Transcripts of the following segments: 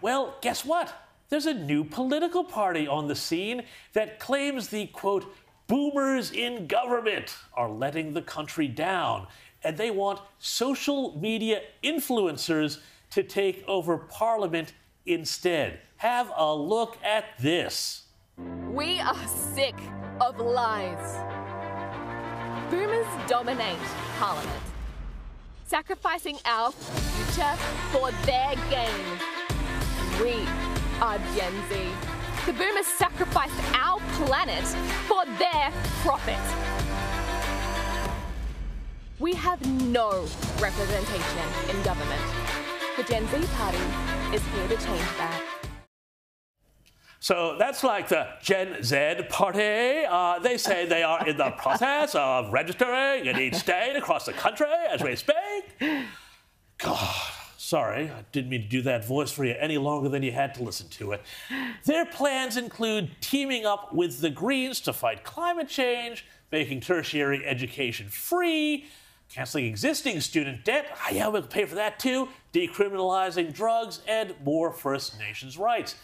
Well, guess what? There's a new political party on the scene that claims the, quote, boomers in government are letting the country down, and they want social media influencers to take over Parliament instead. Have a look at this. We are sick of lies. Boomers dominate Parliament, sacrificing our future for their gain. We are Gen Z. The boomers sacrificed our planet for their profit. We have no representation in government. The Gen Z party is here to change that. So that's like the Gen Z party. They say they are in the process of registering in each state across the country as we speak. God, sorry, I didn't mean to do that voice for you any longer than you had to listen to it. Their plans include teaming up with the Greens to fight climate change, making tertiary education free, canceling existing student debt, yeah, we'll pay for that too, decriminalizing drugs, and more First Nations rights.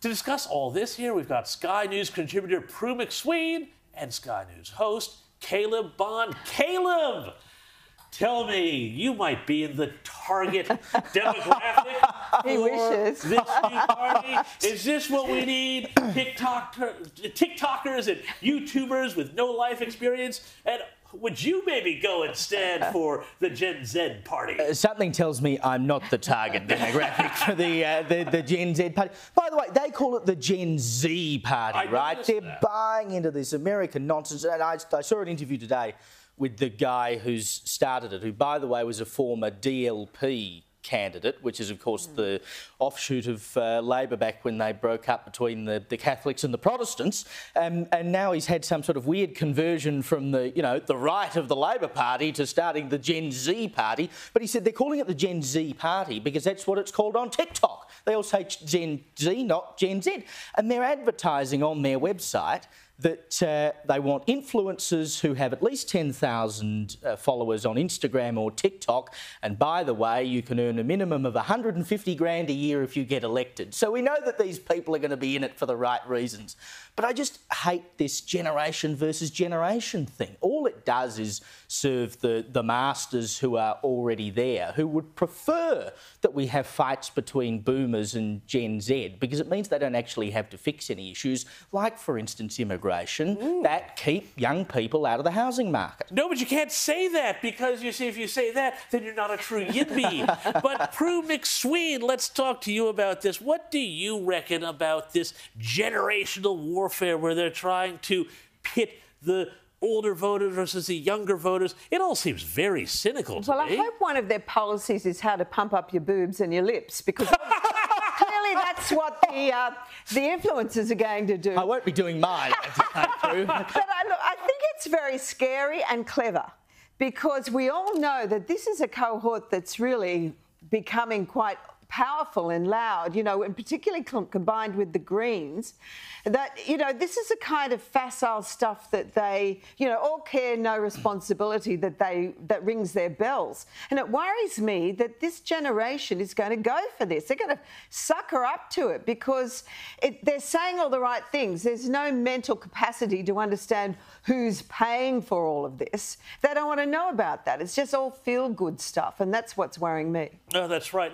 To discuss all this here, we've got Sky News contributor Prue McSween and Sky News host Caleb Bond. Caleb, tell me, you might be in the target demographic for this new party. Is this what we need? TikTokers and YouTubers with no life experience? And would you maybe go instead for the Gen Z party? Something tells me I'm not the target demographic for the Gen Z party. By the way, they call it the Gen Z party, right? They're buying into this American nonsense. And I saw an interview today with the guy who's started it, who, by the way, was a former DLP candidate, which is, of course, the offshoot of Labor back when they broke up between the Catholics and the Protestants. And now he's had some sort of weird conversion from the right of the Labor Party to starting the Gen Z party. But he said they're calling it the Gen Z party because that's what it's called on TikTok. They all say Gen Z, not Gen Z. And they're advertising on their website that they want influencers who have at least 10,000 followers on Instagram or TikTok. And by the way, you can earn a minimum of 150 grand a year if you get elected. So we know that these people are going to be in it for the right reasons. But I just hate this generation versus generation thing. All it does is serve the masters who are already there, who would prefer that we have fights between boomers and Gen Z, because it means they don't actually have to fix any issues, like, for instance, immigration, that keep young people out of the housing market. No, but you can't say that, because, you see, if you say that, then you're not a true yippie. But Prue McSween, let's talk to you about this. What do you reckon about this generational warfare where they're trying to pit the older voters versus the younger voters? It all seems very cynical to me. Well, I hope one of their policies is how to pump up your boobs and your lips, because clearly that's what the influencers are going to do. I won't be doing mine. But I think it's very scary and clever, because we all know that this is a cohort that's really becoming quite powerful and loud, and particularly combined with the Greens, that, this is the kind of facile stuff that they, all care, no responsibility, that rings their bells. And it worries me that this generation is going to go for this. They're going to sucker up to it, because they're saying all the right things. There's no mental capacity to understand who's paying for all of this. They don't want to know about that. It's just all feel-good stuff, and that's what's worrying me. Oh, that's right.